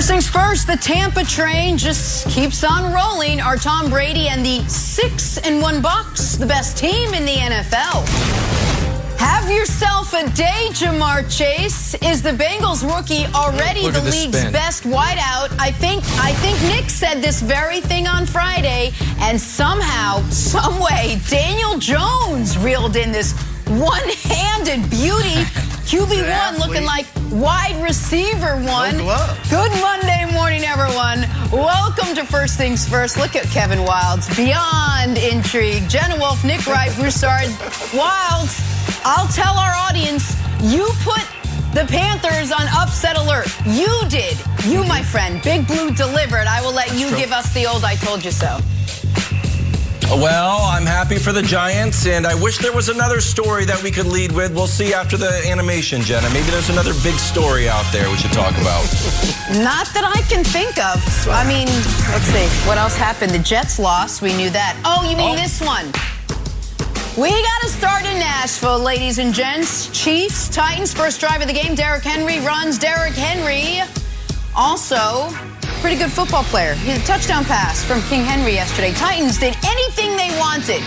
First things first, the Tampa train just keeps on rolling. Are Tom Brady and the 6-1 Bucs the best team in the NFL? Have yourself a day, Jamar Chase. Is the Bengals rookie already the league's best wideout? I think Nick said this very thing on Friday, and somehow, someway, Daniel Jones reeled in this one-handed beauty. QB1 looking like wide receiver one. Good Monday morning, everyone. Welcome to First Things First. Look at Kevin Wildes. Beyond intrigue. Jenna Wolfe, Nick Wright, Broussard. Wildes, I'll tell our audience, you put the Panthers on upset alert. You did. You, my friend. Big Blue delivered. I will let you give us the old I told you so. Well, I'm happy for the Giants, and I wish there was another story that we could lead with. We'll see after the animation, Jenna. Maybe there's another big story out there we should talk about. Not that I can think of. I mean, let's see. What else happened? The Jets lost. We knew that. Oh, you mean this one? We got to start in Nashville, ladies and gents. Chiefs, Titans, first drive of the game. Derrick Henry runs. Derrick Henry also pretty good football player. He had a touchdown pass from King Henry yesterday. Titans did anything they wanted.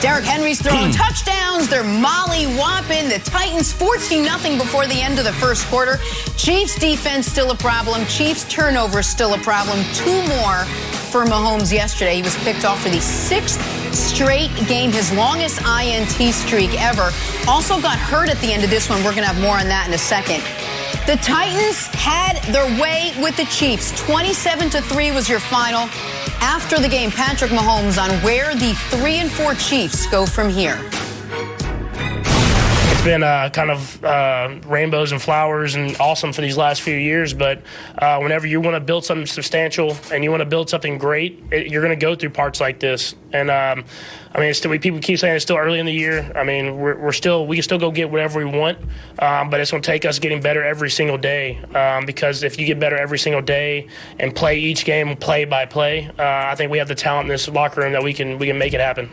Derrick Henry's throwing touchdowns. They're molly-whopping. The Titans 14-0 before the end of the first quarter. Chiefs defense still a problem. Chiefs turnover still a problem. 2 more for Mahomes yesterday. He was picked off for the 6th straight game, his longest INT streak ever. Also got hurt at the end of this one. We're going to have more on that in a second. The Titans had their way with the Chiefs. 27-3 was your final. After the game, Patrick Mahomes on where the 3-4 Chiefs go from here. It's been kind of rainbows and flowers and awesome for these last few years, but whenever you want to build something substantial and you want to build something great, you're going to go through parts like this. And I mean, people keep saying it's still early in the year. I mean, we can still go get whatever we want, but it's going to take us getting better every single day. Because if you get better every single day and play each game play by play, I think we have the talent in this locker room that we can make it happen.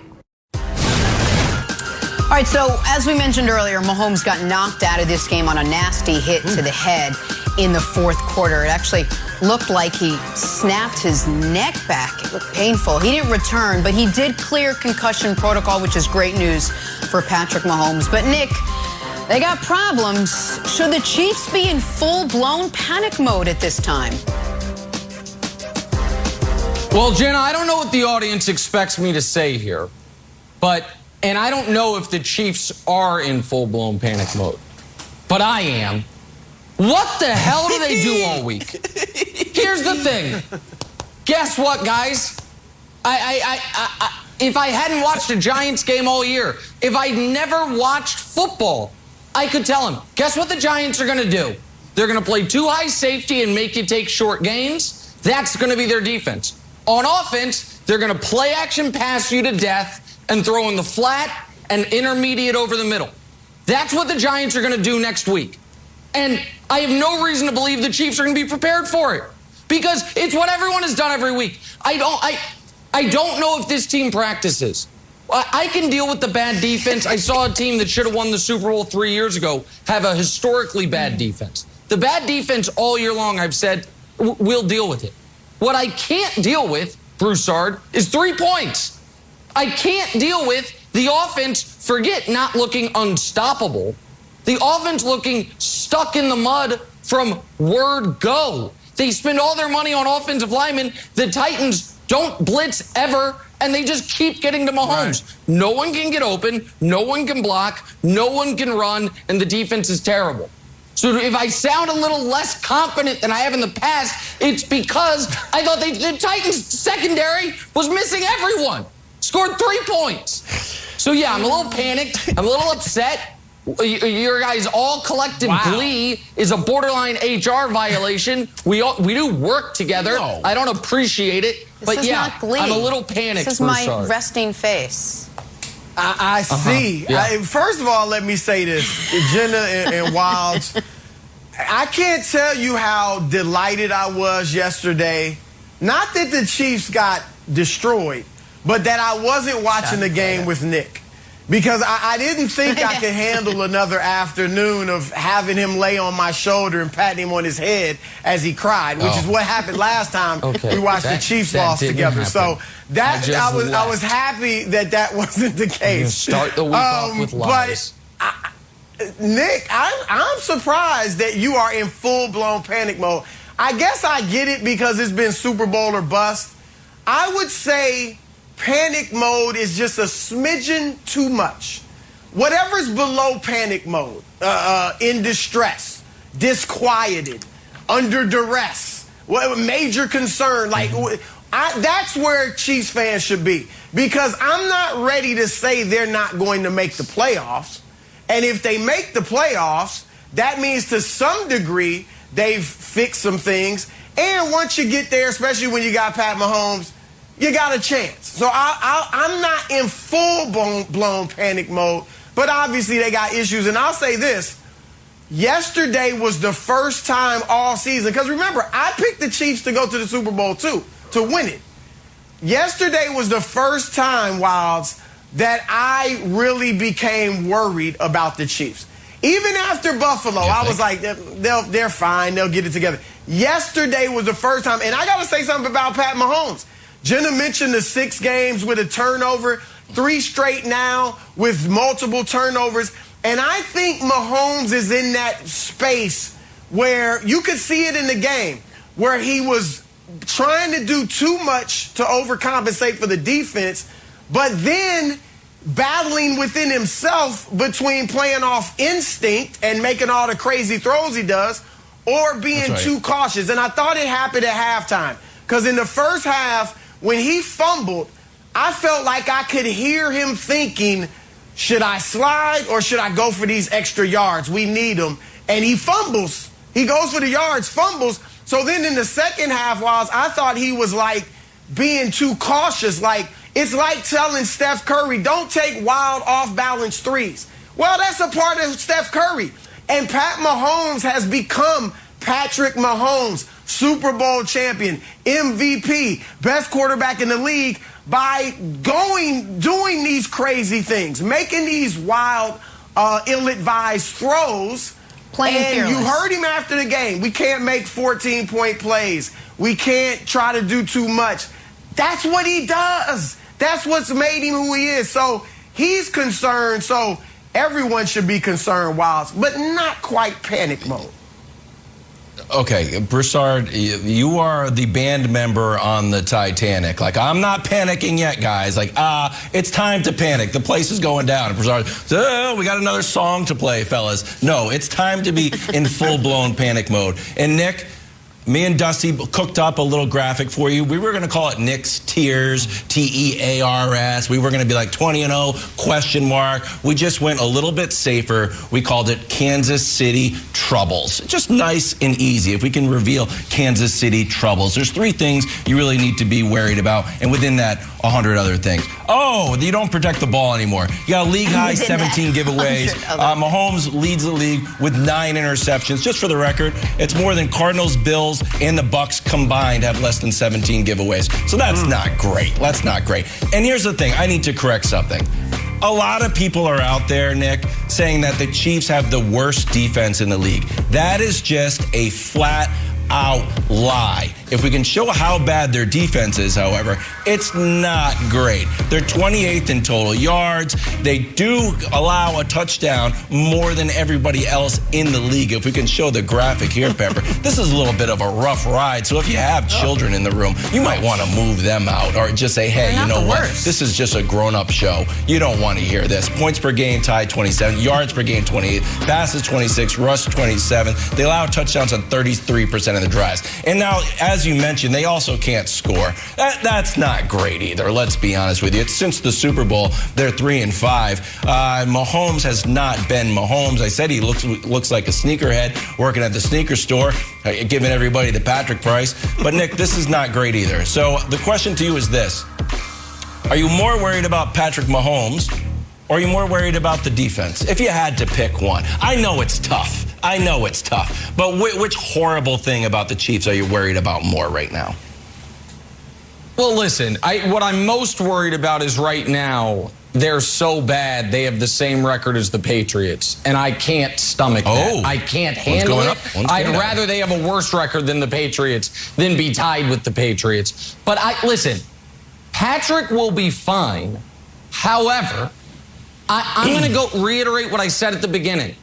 All right, so as we mentioned earlier, Mahomes got knocked out of this game on a nasty hit to the head in the fourth quarter. It actually looked like he snapped his neck back. It looked painful. He didn't return, but he did clear concussion protocol, which is great news for Patrick Mahomes. But, Nick, they got problems. Should the Chiefs be in full-blown panic mode at this time? Well, Jenna, I don't know what the audience expects me to say here, and I don't know if the Chiefs are in full-blown panic mode, but I am. What the hell do they do all week? Here's the thing. Guess what, guys? If I hadn't watched a Giants game all year, if I'd never watched football, I could tell them, guess what the Giants are going to do? They're going to play too high safety and make you take short gains. That's going to be their defense. On offense, they're going to play action pass you to death and throw in the flat and intermediate over the middle. That's what the Giants are going to do next week. And I have no reason to believe the Chiefs are going to be prepared for it because it's what everyone has done every week. I don't know if this team practices. I can deal with the bad defense. I saw a team that should have won the Super Bowl 3 years ago have a historically bad defense. The bad defense all year long, I've said, we'll deal with it. What I can't deal with, Broussard, is 3 points. I can't deal with the offense, forget not looking unstoppable, the offense looking stuck in the mud from word go. They spend all their money on offensive linemen. The Titans don't blitz ever, and they just keep getting to Mahomes. Right. No one can get open, no one can block, no one can run, and the defense is terrible. So if I sound a little less confident than I have in the past, it's because I thought the Titans secondary was missing everyone. Scored 3 points. So, yeah, I'm a little panicked. I'm a little upset. Your guys' all collective glee is a borderline HR violation. We do work together. No. I don't appreciate it. This is not glee. I'm a little panicked. This is my resting face. I see. First of all, let me say this. Jenna and Wildes, I can't tell you how delighted I was yesterday. Not that the Chiefs got destroyed, but that I wasn't watching the game with Nick. because I didn't think I could handle another afternoon of having him lay on my shoulder and patting him on his head as he cried, which is what happened last time we watched the Chiefs loss together. Happen. So that I was happy that wasn't the case. Start the week off with lies. But Nick, I'm surprised that you are in full-blown panic mode. I guess I get it because it's been Super Bowl or bust. I would say panic mode is just a smidgen too much. Whatever's below panic mode, in distress, disquieted, under duress, major concern, like that's where Chiefs fans should be. Because I'm not ready to say they're not going to make the playoffs. And if they make the playoffs, that means to some degree they've fixed some things. And once you get there, especially when you got Pat Mahomes, you got a chance. So I'm not in full-blown panic mode, but obviously they got issues. And I'll say this. Yesterday was the first time all season, because remember, I picked the Chiefs to go to the Super Bowl too, to win it. Yesterday was the first time, Wilds, that I really became worried about the Chiefs. Even after Buffalo, I was like, they're fine. They'll get it together. Yesterday was the first time. And I got to say something about Pat Mahomes. Jenna mentioned the 6 games with a turnover, 3 straight now with multiple turnovers. And I think Mahomes is in that space where you could see it in the game, where he was trying to do too much to overcompensate for the defense, but then battling within himself between playing off instinct and making all the crazy throws he does, or being too cautious. And I thought it happened at halftime, because in the first half, when he fumbled, I felt like I could hear him thinking, should I slide or should I go for these extra yards? We need them. And he fumbles. He goes for the yards, fumbles. So then in the second half, I thought he was like being too cautious. Like, it's like telling Steph Curry, don't take wild off-balance threes. Well, that's a part of Steph Curry. And Pat Mahomes has become Patrick Mahomes, Super Bowl champion, MVP, best quarterback in the league, by doing these crazy things, making these wild, ill-advised throws. Playing fearless. You heard him after the game. We can't make 14-point plays. We can't try to do too much. That's what he does. That's what's made him who he is. So he's concerned. So everyone should be concerned, Wilds, but not quite panic mode. Okay, Broussard, you are the band member on the Titanic. Like, I'm not panicking yet, guys. Like, it's time to panic. The place is going down. And Broussard, we got another song to play, fellas. No, it's time to be in full-blown panic mode. And Nick, me and Dusty cooked up a little graphic for you. We were going to call it Nick's Tears, T-E-A-R-S. We were going to be like 20-0, question mark. We just went a little bit safer. We called it Kansas City Troubles. Just nice and easy. If we can reveal Kansas City Troubles. There's 3 things you really need to be worried about, and within that, 100 other things. Oh, you don't protect the ball anymore. You got a league-high 17 giveaways. Mahomes leads the league with 9 interceptions. Just for the record, it's more than Cardinals, Bills, and the Bucks combined have less than 17 giveaways. So that's not great. That's not great. And here's the thing. I need to correct something. A lot of people are out there, Nick, saying that the Chiefs have the worst defense in the league. That is just a flat-out lie. If we can show how bad their defense is, however, it's not great. They're 28th in total yards. They do allow a touchdown more than everybody else in the league. If we can show the graphic here, Pepper, this is a little bit of a rough ride. So if you have children in the room, you might want to move them out, or just say, hey, you know what? This is just a grown-up show. You don't want to hear this. Points per game tied 27, yards per game 28, passes 26, rush 27. They allow touchdowns on 33% of the drives. And now, as you mentioned, they also can't score. That's not great either. Let's be honest with you. Since the Super Bowl, they're 3-5. Mahomes has not been Mahomes. I said he looks like a sneakerhead working at the sneaker store, giving everybody the Patrick price. But Nick, this is not great either. So the question to you is this: are you more worried about Patrick Mahomes, or are you more worried about the defense? If you had to pick one, I know it's tough. I know it's tough. But which horrible thing about the Chiefs are you worried about more right now? Well, listen, what I'm most worried about is right now they're so bad they have the same record as the Patriots, and I can't stomach that. I can't handle it. I'd rather they have a worse record than the Patriots than be tied with the Patriots. But listen, Patrick will be fine. However, I'm going to go reiterate what I said at the beginning.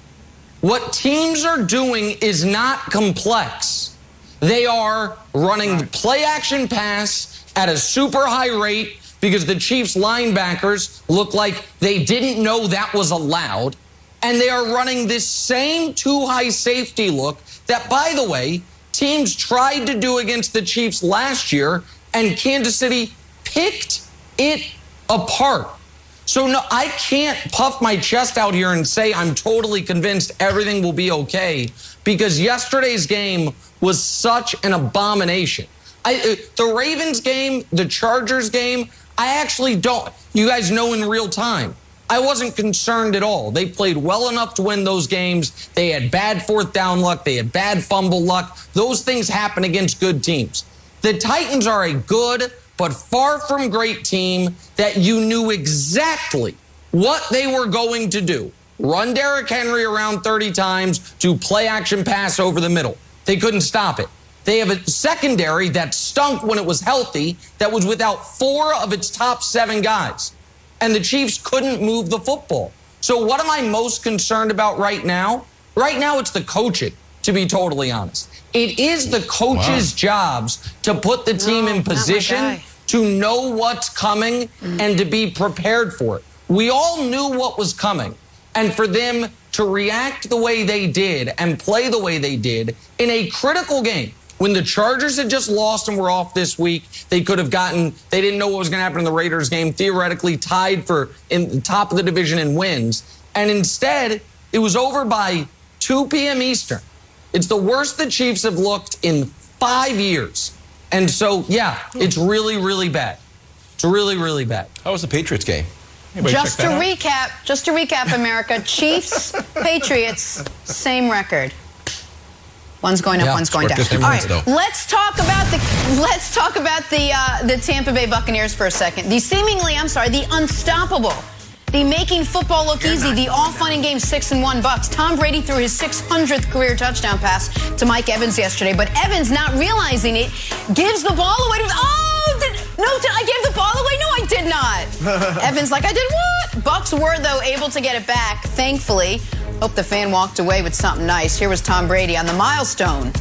What teams are doing is not complex. They are running the play action pass at a super high rate because the Chiefs linebackers look like they didn't know that was allowed. And they are running this same too high safety look that, by the way, teams tried to do against the Chiefs last year, and Kansas City picked it apart. So no, I can't puff my chest out here and say I'm totally convinced everything will be okay, because yesterday's game was such an abomination. The Ravens game, the Chargers game, I actually don't. You guys know in real time, I wasn't concerned at all. They played well enough to win those games. They had bad fourth down luck. They had bad fumble luck. Those things happen against good teams. The Titans are a good but far from great team that you knew exactly what they were going to do. Run Derrick Henry around 30 times to play action pass over the middle. They couldn't stop it. They have a secondary that stunk when it was healthy, that was without 4 of its top 7 guys. And the Chiefs couldn't move the football. So what am I most concerned about right now? Right now, it's the coaching, to be totally honest. It is the coaches' jobs to put the team in position to know what's coming and to be prepared for it. We all knew what was coming. And for them to react the way they did and play the way they did in a critical game, when the Chargers had just lost and were off this week, they could have gotten, they didn't know what was going to happen in the Raiders game, theoretically tied for in the top of the division in wins. And instead, it was over by 2 p.m. Eastern. It's the worst the Chiefs have looked in 5 years. And so, yeah, it's really, really bad. It's really, really bad. How was the Patriots game? Just to recap, America, Chiefs, Patriots, same record. One's going up, one's going down. All right, let's talk about the Tampa Bay Buccaneers for a second. The unstoppable, the making football look easy, the all fun and games 6-1 Bucs. Tom Brady threw his 600th career touchdown pass to Mike Evans yesterday, but Evans, not realizing it, gives the ball away to I gave the ball away? No, I did not. Evans like, I did what? Bucs were, though, able to get it back, thankfully. Hope the fan walked away with something nice. Here was Tom Brady on the milestone.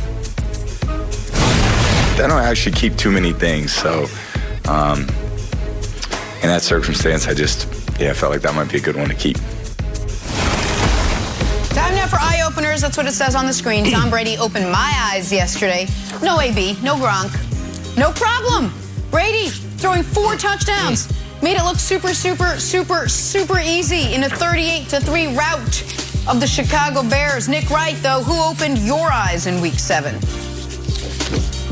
I don't actually keep too many things, so in that circumstance, I felt like that might be a good one to keep. Time now for eye openers. That's what it says on the screen. Tom Brady opened my eyes yesterday. No AB, no Gronk, no problem. Brady throwing 4 touchdowns. Made it look super easy in a 38-3 rout of the Chicago Bears. Nick Wright, though, who opened your eyes in Week 7?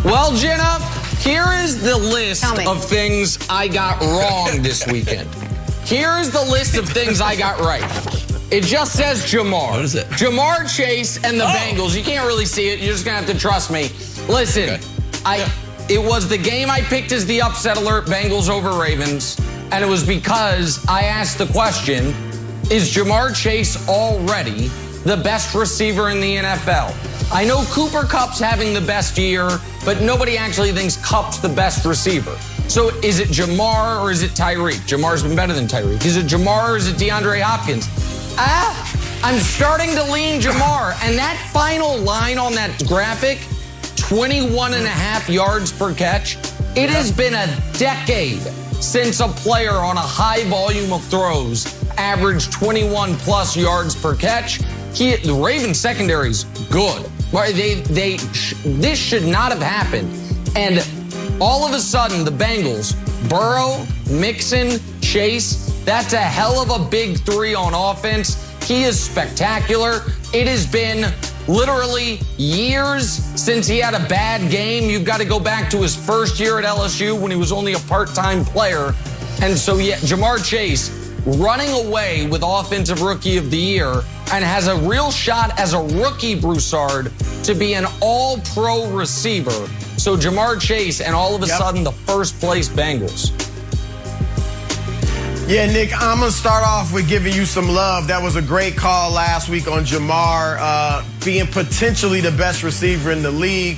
Well, Jenna, here is the list of things I got wrong this weekend. Here is the list of things I got right. It just says Jamar. What is it? Jamar Chase and the Bengals. You can't really see it. You're just going to have to trust me. Listen, it was the game I picked as the upset alert, Bengals over Ravens. And it was because I asked the question, is Jamar Chase already the best receiver in the NFL? I know Cooper Kupp's having the best year, but nobody actually thinks Kupp's the best receiver. So is it Jamar or is it Tyreek? Jamar's been better than Tyreek. Is it Jamar or is it DeAndre Hopkins? I'm starting to lean Jamar. And that final line on that graphic, 21.5 yards per catch. It has been a decade since a player on a high volume of throws averaged 21+ yards per catch. The Ravens secondary's good. This should not have happened. And all of a sudden, the Bengals, Burrow, Mixon, Chase, that's a hell of a big 3 on offense. He is spectacular. It has been literally years since he had a bad game. You've got to go back to his first year at LSU when he was only a part-time player. And so, yeah, Jamar Chase running away with Offensive Rookie of the Year and has a real shot as a rookie, Broussard, to be an all-pro receiver. So Jamar Chase and all of a sudden the first-place Bengals. Yeah, Nick, I'm going to start off with giving you some love. That was a great call last week on Jamar being potentially the best receiver in the league.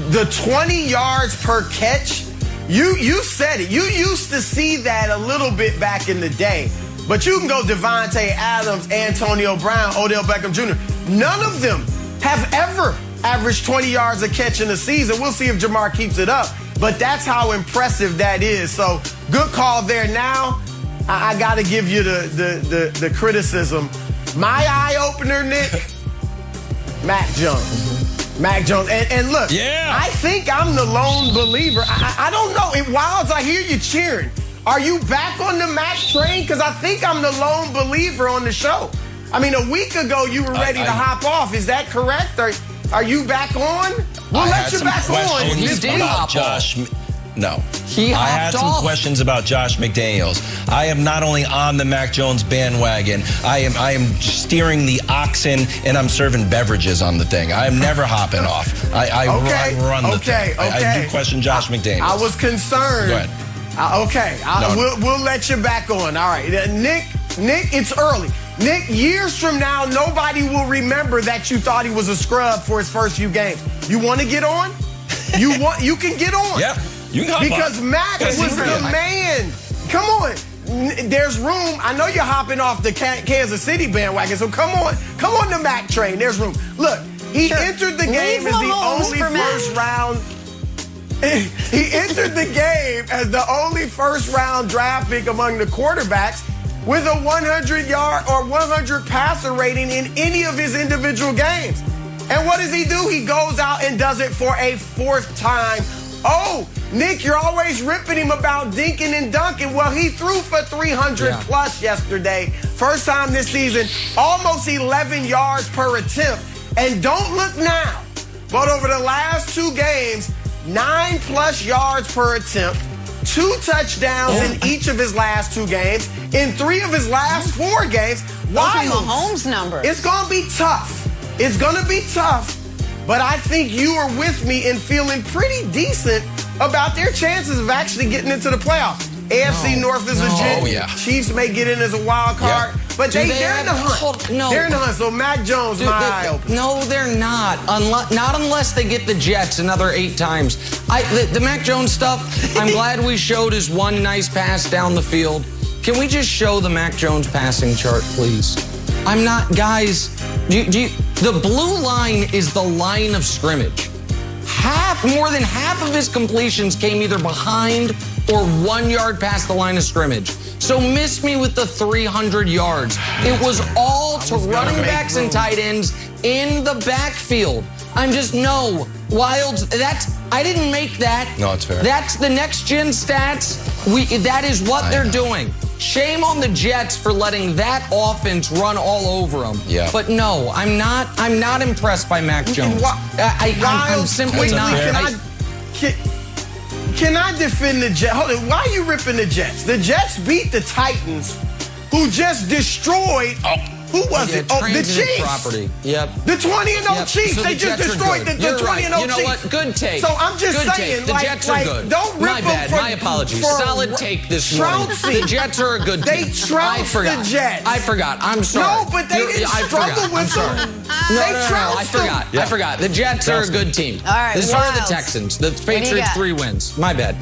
The 20 yards per catch, you said it. You used to see that a little bit back in the day. But you can go Devontae Adams, Antonio Brown, Odell Beckham Jr. None of them have ever averaged 20 yards a catch in a season. We'll see if Jamar keeps it up. But that's how impressive that is. So good call there. Now, I got to give you the criticism. My eye-opener, Nick, Mac Jones. Mac Jones. And look, I think I'm the lone believer. I don't know. Wilds, I hear you cheering. Are you back on the Mac train? Because I think I'm the lone believer on the show. I mean, a week ago, you were ready to hop off. Is that correct? Are you back on? We'll let you back on. He did hop off. No. He I had some off. questions about Josh McDaniels. I am not only on the Mac Jones bandwagon, I am steering the oxen and I'm serving beverages on the thing. I am never hopping off. I run the thing. I do question Josh McDaniels. I was concerned. Go ahead. We'll let you back on. All right. Nick, it's early. Nick, years from now, nobody will remember that you thought he was a scrub for his first few games. You want to get on? You can get on. Yeah. Because Mac was the man. Come on. There's room. I know you're hopping off the Kansas City bandwagon, so come on the Mac train. There's room. Look, he entered the game as the only first round. He entered the game as the only first-round draft pick among the quarterbacks with a 100-yard or 100 passer rating in any of his individual games. And what does he do? He goes out and does it for a fourth time. Oh, Nick, you're always ripping him about dinking and dunking. Well, he threw for 300 plus yesterday. First time this season, almost 11 yards per attempt. And don't look now, but over the last two games, 9+ yards per attempt, 2 touchdowns in each of his last 2 games, in 3 of his last 4 games. Those are Mahomes numbers. It's going to be tough. It's going to be tough, but I think you are with me in feeling pretty decent about their chances of actually getting into the playoffs. AFC North is legit. Oh, yeah. Chiefs may get in as a wild card, but they're in the hunt. They're in the hunt. So Mac Jones, my eye opener. No, they're not. Not unless they get the Jets another 8 times. The Mac Jones stuff, I'm glad we showed his one nice pass down the field. Can we just show the Mac Jones passing chart, please? I'm not, guys. The blue line is the line of scrimmage. More than half of his completions came either behind or 1 yard past the line of scrimmage. So miss me with the 300 yards. It was all to running backs and tight ends in the backfield. I'm just, no. Wilds, I didn't make that. No, it's fair. That's the next gen stats. That is what they're doing. Shame on the Jets for letting that offense run all over them. Yeah. But no, I'm not impressed by Mac Jones. I'm simply not. Can I defend the Jets? Hold on. Why are you ripping the Jets? The Jets beat the Titans, who just destroyed. Who was it? Oh, the Chiefs. Property. Yep. The 20-0 Chiefs. So they just destroyed the 20-0 Chiefs. You know what? Good take. So I'm just good saying, take. The Jets are good. Don't rip My bad. My apologies. Solid take this morning. The Jets are a good team. They trounced the Jets. I forgot. I'm sorry. No, but they didn't struggle with them. I forgot. The Jets are a good team. All right. So are the Texans. The Patriots 3 wins. My bad.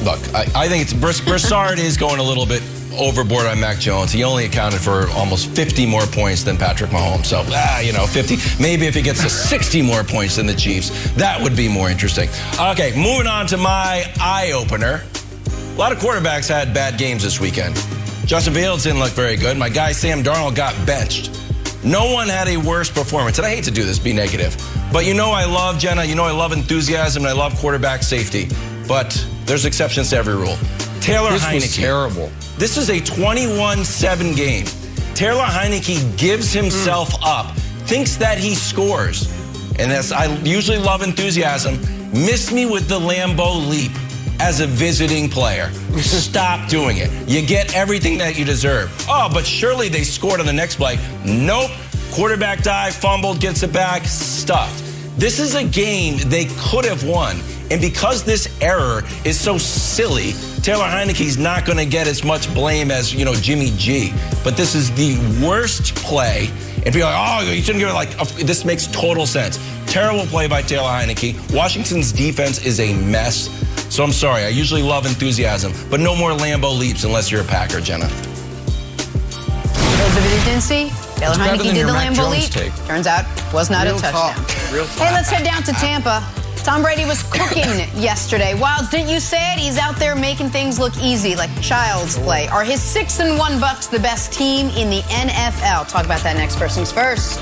Look, I think it's Broussard is going a little bit overboard on Mac Jones. He only accounted for almost 50 more points than Patrick Mahomes. So, 50. Maybe if he gets to 60 more points than the Chiefs, that would be more interesting. Okay, moving on to my eye-opener. A lot of quarterbacks had bad games this weekend. Justin Fields didn't look very good. My guy Sam Darnold got benched. No one had a worse performance. And I hate to do this, be negative. But I love Jenna. I love enthusiasm, and I love quarterback safety. But there's exceptions to every rule. Taylor Heineke. This was terrible. This is a 21-7 game. Taylor Heineke gives himself up, thinks that he scores. And I usually love enthusiasm. Miss me with the Lambeau leap as a visiting player. Stop doing it. You get everything that you deserve. Oh, but surely they scored on the next play. Nope. Quarterback dive, fumbled, gets it back, stuffed. This is a game they could have won. And because this error is so silly, Taylor Heineke's not going to get as much blame as, Jimmy G. But this is the worst play. And be like, oh, you shouldn't give it this makes total sense. Terrible play by Taylor Heineke. Washington's defense is a mess. So I'm sorry. I usually love enthusiasm, but no more Lambeau leaps unless you're a Packer, Jenna. For those of you who didn't see, Taylor Heineke did the Lambeau leap. Turns out, was not a touchdown. Hey, let's head down to Tampa. Tom Brady was cooking yesterday. Wilds, didn't you say it? He's out there making things look easy, like child's play. Are his 6-1 Bucks the best team in the NFL? Talk about that next. First things first.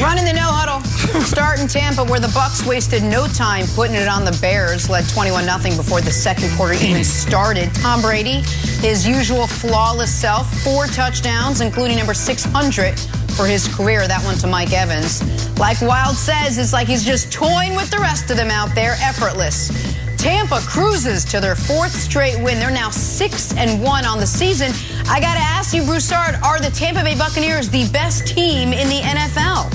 Running the no-huddle. Start in Tampa, where the Bucks wasted no time putting it on the Bears, led 21-0 before the second quarter even started. Tom Brady, his usual flawless self, 4 touchdowns, including number 600 for his career. That one to Mike Evans. Like Wild says, it's like he's just toying with the rest of them out there, effortless. Tampa cruises to their 4th straight win. They're now 6-1 on the season. I got to ask you, Broussard, are the Tampa Bay Buccaneers the best team in the NFL?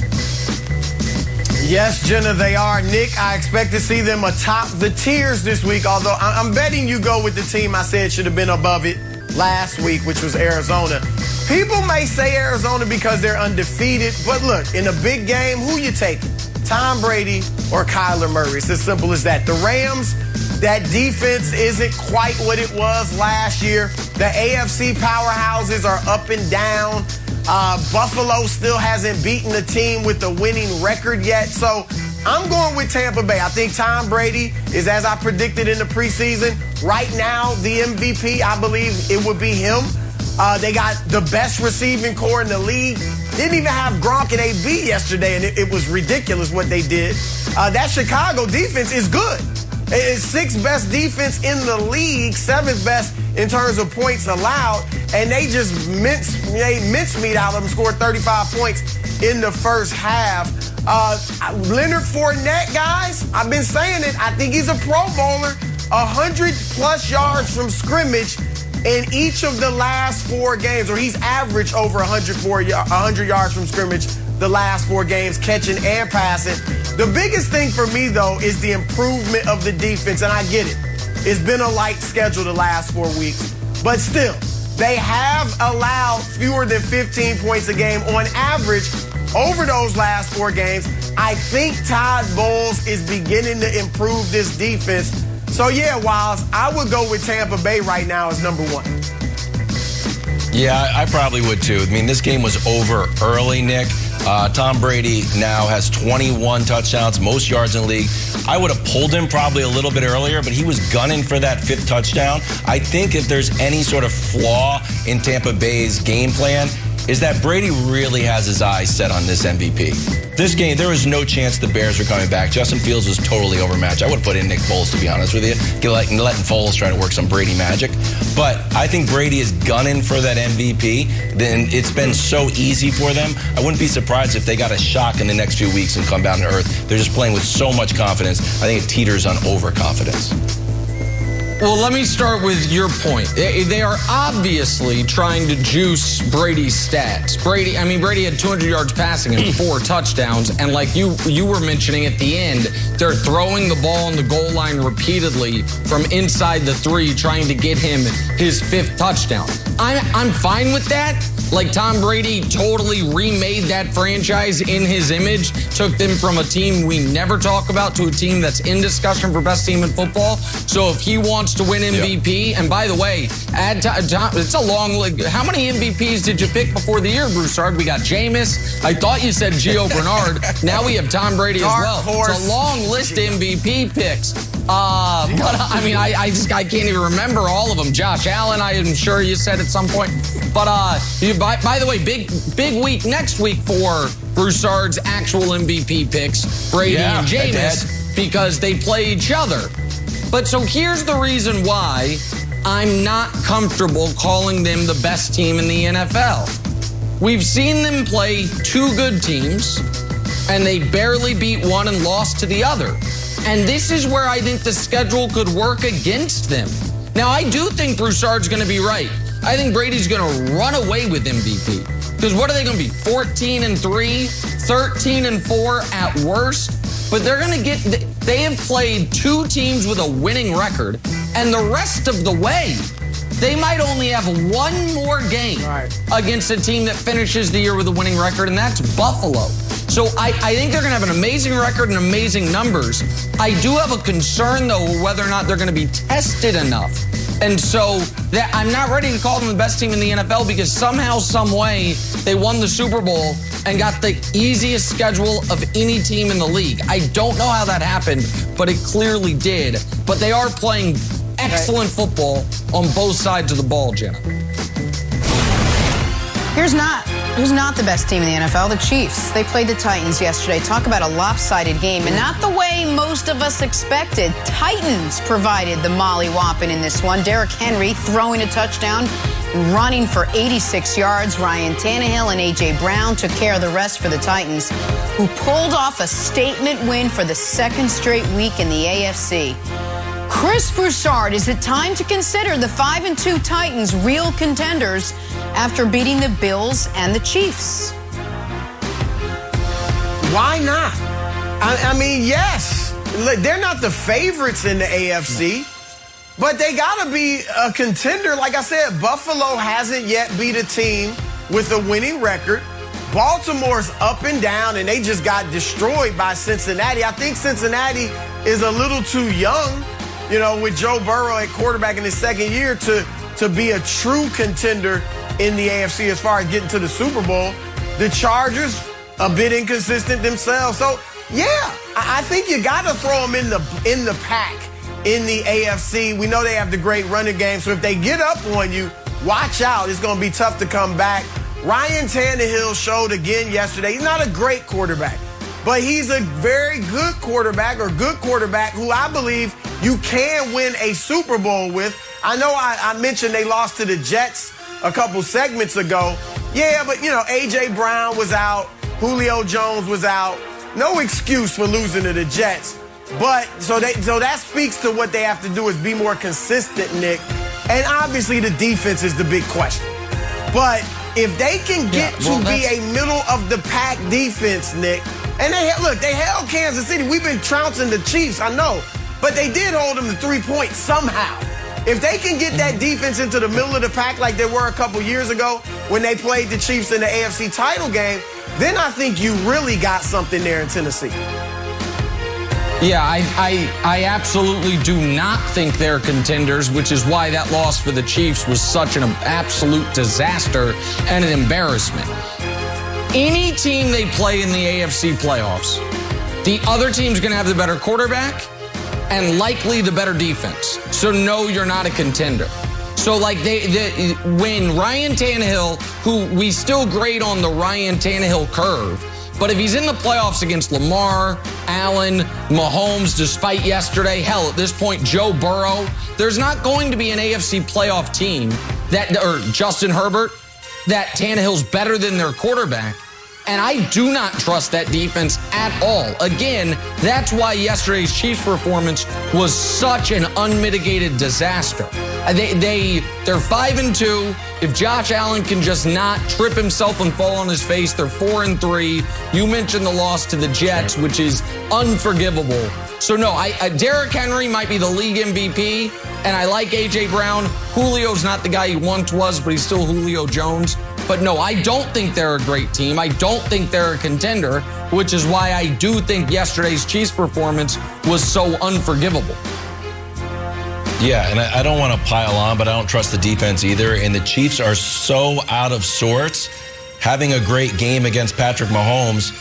Yes, Jenna, they are. Nick, I expect to see them atop the tiers this week, although I'm betting you go with the team I said should have been above it last week, which was Arizona. People may say Arizona because they're undefeated, but look, in a big game, who you taking? Tom Brady or Kyler Murray? It's as simple as that. The Rams, that defense isn't quite what it was last year. The AFC powerhouses are up and down. Buffalo still hasn't beaten a team with a winning record yet. So I'm going with Tampa Bay. I think Tom Brady is, as I predicted in the preseason, right now the MVP. I believe it would be him. They got the best receiving core in the league. Didn't even have Gronk and AB yesterday, and it was ridiculous what they did. That Chicago defense is good. It's 6th best defense in the league, 7th best in terms of points allowed, and they just mincemeat out of them, scored 35 points in the first half. Leonard Fournette, guys, I've been saying it. I think he's a Pro Bowler. 100+ yards from scrimmage in each of the last 4 games, or he's averaged over 100 yards from scrimmage the last 4 games, catching and passing. The biggest thing for me, though, is the improvement of the defense, and I get it. It's been a light schedule the last 4 weeks, but still, they have allowed fewer than 15 points a game on average over those last 4 games. I think Todd Bowles is beginning to improve this defense. So, yeah, Wiles, I would go with Tampa Bay right now as number 1. Yeah, I probably would, too. I mean, this game was over early, Nick. Tom Brady now has 21 touchdowns, most yards in the league. I would have pulled him probably a little bit earlier, but he was gunning for that 5th touchdown. I think if there's any sort of flaw in Tampa Bay's game plan, is that Brady really has his eyes set on this MVP. This game, there was no chance the Bears were coming back. Justin Fields was totally overmatched. I would have put in Nick Foles, to be honest with you, letting Foles try to work some Brady magic. But I think Brady is gunning for that MVP. Then it's been so easy for them. I wouldn't be surprised if they got a shock in the next few weeks and come down to earth. They're just playing with so much confidence. I think it teeters on overconfidence. Well, let me start with your point. They are obviously trying to juice Brady's stats. Brady had 200 yards passing and 4 touchdowns. And like you were mentioning at the end, they're throwing the ball on the goal line repeatedly from inside the 3, trying to get him his 5th touchdown. I'm fine with that. Like, Tom Brady totally remade that franchise in his image, took them from a team we never talk about to a team that's in discussion for best team in football. So if he wants to win MVP, and by the way, it's a long league. How many MVPs did you pick before the year, Broussard? We got Jameis. I thought you said Gio Bernard. Now we have Tom Brady as well. It's a long list of MVP picks. But I mean, I can't even remember all of them. Josh Allen, I am sure you said at some point. But by the way, big week next week for Broussard's actual MVP picks, Brady and Jameis, because they play each other. But so here's the reason why I'm not comfortable calling them the best team in the NFL. We've seen them play 2 good teams, and they barely beat one and lost to the other. And this is where I think the schedule could work against them. Now, I do think Broussard's going to be right. I think Brady's going to run away with MVP. Because what are they going to be? 14-3, 13-4 at worst. But they're going to get. They have played 2 teams with a winning record, and the rest of the way, they might only have 1 more game against a team that finishes the year with a winning record, and that's Buffalo. So I think they're going to have an amazing record and amazing numbers. I do have a concern, though, whether or not they're going to be tested enough. And so I'm not ready to call them the best team in the NFL because somehow, some way, they won the Super Bowl and got the easiest schedule of any team in the league. I don't know how that happened, but it clearly did. But they are playing excellent football on both sides of the ball, Jenna. Who's not the best team in the NFL? The Chiefs. They played the Titans yesterday. Talk about a lopsided game, and not the way most of us expected. Titans provided the molly-whopping in this one. Derrick Henry throwing a touchdown, running for 86 yards. Ryan Tannehill and A.J. Brown took care of the rest for the Titans, who pulled off a statement win for the 2nd straight week in the AFC. Chris Broussard, is it time to consider the 5-2 Titans real contenders after beating the Bills and the Chiefs? Why not? I mean, yes. They're not the favorites in the AFC, but they got to be a contender. Like I said, Buffalo hasn't yet beat a team with a winning record. Baltimore's up and down, and they just got destroyed by Cincinnati. I think Cincinnati is a little too young, you know, with Joe Burrow at quarterback in his 2nd year to be a true contender in the AFC as far as getting to the Super Bowl. The Chargers, a bit inconsistent themselves. So, yeah, I think you got to throw them in the pack in the AFC. We know they have the great running game, so if they get up on you, watch out. It's going to be tough to come back. Ryan Tannehill showed again yesterday. He's not a great quarterback, but he's a very good quarterback who I believe you can win a Super Bowl with. I know I mentioned they lost to the Jets a couple segments ago. Yeah, but, you know, A.J. Brown was out. Julio Jones was out. No excuse for losing to the Jets. But so that speaks to what they have to do is be more consistent, Nick. And obviously the defense is the big question. But if they can get to be a middle-of-the-pack defense, Nick, and they held Kansas City. We've been trouncing the Chiefs, I know. But they did hold them to 3 points somehow. If they can get that defense into the middle of the pack like they were a couple years ago when they played the Chiefs in the AFC title game, then I think you really got something there in Tennessee. Yeah, I absolutely do not think they're contenders, which is why that loss for the Chiefs was such an absolute disaster and an embarrassment. Any team they play in the AFC playoffs, the other team's going to have the better quarterback and likely the better defense. So, no, you're not a contender. So, like, when Ryan Tannehill, who we still grade on the Ryan Tannehill curve, but if he's in the playoffs against Lamar, Allen, Mahomes, despite yesterday, hell, at this point, Joe Burrow, there's not going to be an AFC playoff team or Justin Herbert, that Tannehill's better than their quarterback. And I do not trust that defense at all. Again, that's why yesterday's Chiefs performance was such an unmitigated disaster. They're 5-2. If Josh Allen can just not trip himself and fall on his face, they're 4-3. You mentioned the loss to the Jets, which is unforgivable. So no, Derrick Henry might be the league MVP, and I like A.J. Brown. Julio's not the guy he once was, but he's still Julio Jones. But no, I don't think they're a great team. I don't think they're a contender, which is why I do think yesterday's Chiefs performance was so unforgivable. Yeah, and I don't want to pile on, but I don't trust the defense either. And the Chiefs are so out of sorts. Having a great game against Patrick Mahomes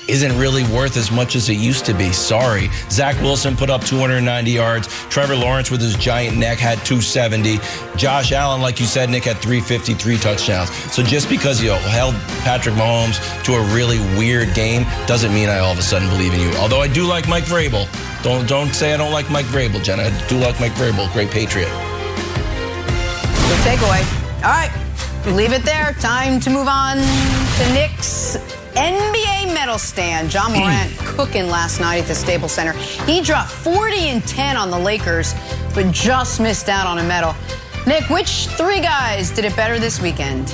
isn't really worth as much as it used to be. Sorry. Zach Wilson put up 290 yards. Trevor Lawrence with his giant neck had 270. Josh Allen, like you said, Nick, had 353 touchdowns. So just because you held Patrick Mahomes to a really weird game doesn't mean I all of a sudden believe in you. Although I do like Mike Vrabel. Don't say I don't like Mike Vrabel, Jenna. I do like Mike Vrabel, great Patriot. Good takeaway. All right, leave it there. Time to move on to Nick's NBA medal stand. John Morant cooking last night at the Staples Center. He dropped 40-10 on the Lakers, but just missed out on a medal. Nick, which 3 guys did it better this weekend?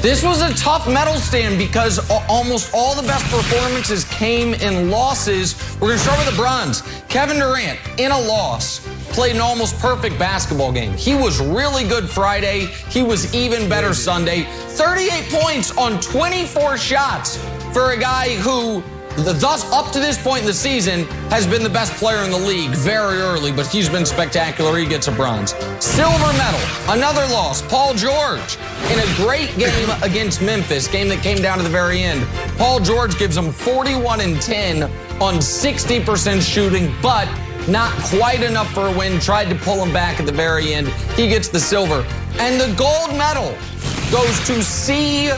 This was a tough medal stand because almost all the best performances came in losses. We're going to start with the bronze. Kevin Durant, in a loss, played an almost perfect basketball game. He was really good Friday. He was even better Sunday. 38 points on 24 shots for a guy who, thus up to this point in the season, has been the best player in the league very early, but he's been spectacular. He gets a bronze. Silver medal, another loss. Paul George, in a great game against Memphis, game that came down to the very end. Paul George gives him 41 and 10 on 60% shooting, but not quite enough for a win. Tried to pull him back at the very end. He gets the silver. And the gold medal goes to C.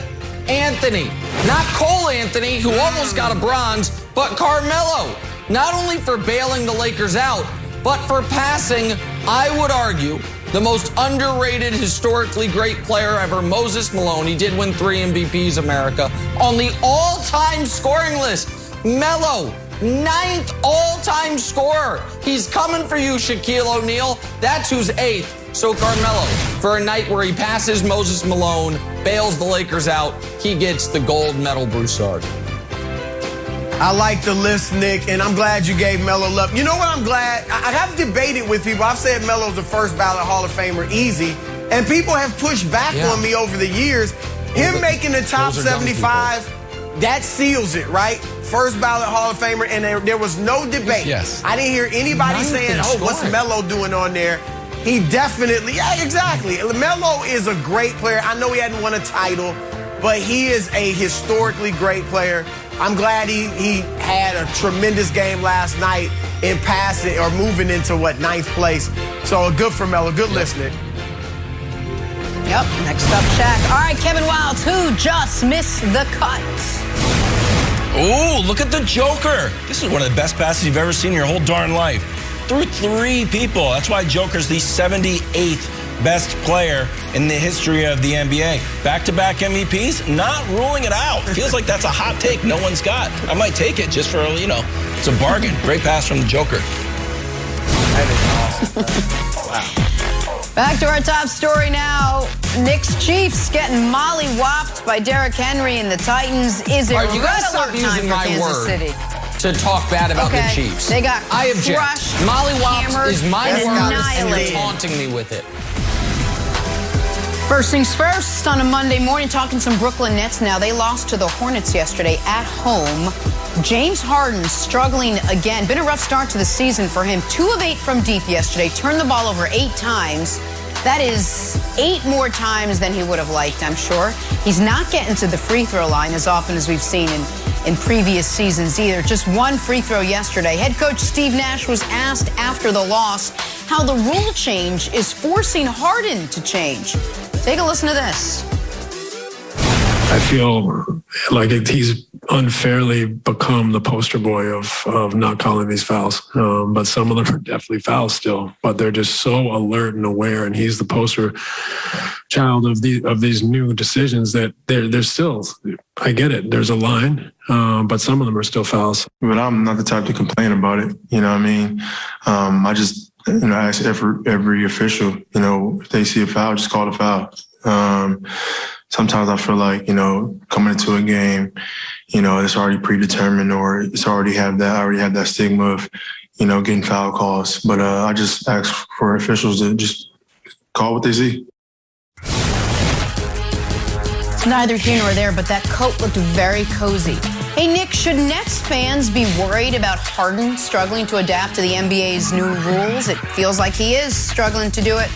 Anthony. Not Cole Anthony, who almost got a bronze, but Carmelo. Not only for bailing the Lakers out, but for passing, I would argue, the most underrated, historically great player ever, Moses Malone. He did win 3 MVPs, America. On the all-time scoring list, Melo, 9th all-time scorer. He's coming for you, Shaquille O'Neal. That's who's 8th. So Carmelo, for a night where he passes Moses Malone, bails the Lakers out, he gets the gold medal, Broussard. I like the list, Nick, and I'm glad you gave Melo love. You know what I'm glad? I have debated with people. I've said Melo's the first ballot Hall of Famer easy, and people have pushed back on me over the years. Him making the top 75, that seals it, right? First ballot Hall of Famer, and there was no debate. Yes. I didn't hear anybody saying, oh, what's Melo doing on there? He definitely, yeah, exactly. Melo is a great player. I know he hadn't won a title, but he is a historically great player. I'm glad he had a tremendous game last night in passing or moving into, 9th place. So good for Melo. Good listening. Yep, next up, Shaq. All right, Kevin Wildes, who just missed the cut? Ooh, look at the Joker. This is one of the best passes you've ever seen in your whole darn life. Through 3 people. That's why Joker's the 78th best player in the history of the NBA. Back-to-back MVPs, not ruling it out. Feels like that's a hot take no one's got. I might take it just for, it's a bargain. Great pass from the Joker. That is awesome. Wow. Back to our top story now. Knicks Chiefs getting mollywopped by Derrick Henry and the Titans. Is it you red stop alert time using for my Kansas word City? To talk bad about the Chiefs. They got I object. crushed, Mollywops is my word, and you're annihilated. taunting me with it. First things first, on a Monday morning, talking some Brooklyn Nets now. They lost to the Hornets yesterday at home. James Harden struggling again. Been a rough start to the season for him. 2 of 8 from deep yesterday. Turned the ball over 8 times. That is 8 more times than he would have liked, I'm sure. He's not getting to the free throw line as often as we've seen in previous seasons either. Just 1 free throw yesterday. Head coach Steve Nash was asked after the loss how the rule change is forcing Harden to change. Take a listen to this. I feel like he's unfairly become the poster boy of not calling these fouls. But some of them are definitely fouls still, but they're just so alert and aware. And he's the poster child of these new decisions that they're still, I get it. There's a line, but some of them are still fouls. But I'm not the type to complain about it. You know what I mean? I just, ask every official, if they see a foul, just call the foul. Sometimes I feel like, coming into a game, it's already predetermined or I already have that stigma of, getting foul calls. But I just ask for officials to just call what they see. It's neither here nor there, but that coat looked very cozy. Hey, Nick, should Nets fans be worried about Harden struggling to adapt to the NBA's new rules? It feels like he is struggling to do it.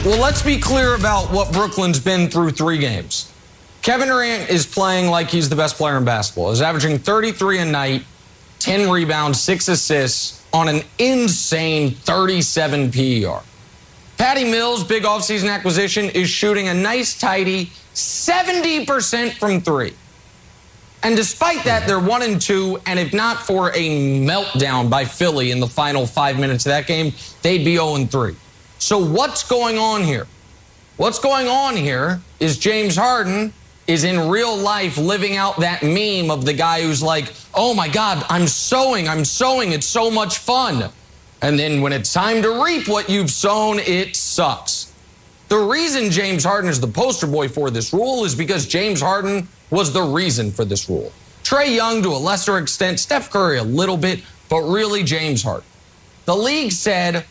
Well, let's be clear about what Brooklyn's been through 3 games. Kevin Durant is playing like he's the best player in basketball. He's averaging 33 a night, 10 rebounds, 6 assists on an insane 37 PER. Patty Mills, big offseason acquisition, is shooting a nice, tidy 70% from 3. And despite that, they're 1-2, and if not for a meltdown by Philly in the final 5 minutes of that game, they'd be 0-3. So what's going on here? What's going on here is James Harden is in real life living out that meme of the guy who's like, oh my God, I'm sowing, it's so much fun. And then when it's time to reap what you've sown, it sucks. The reason James Harden is the poster boy for this rule is because James Harden was the reason for this rule. Trae Young to a lesser extent, Steph Curry a little bit, but really James Harden. The league said,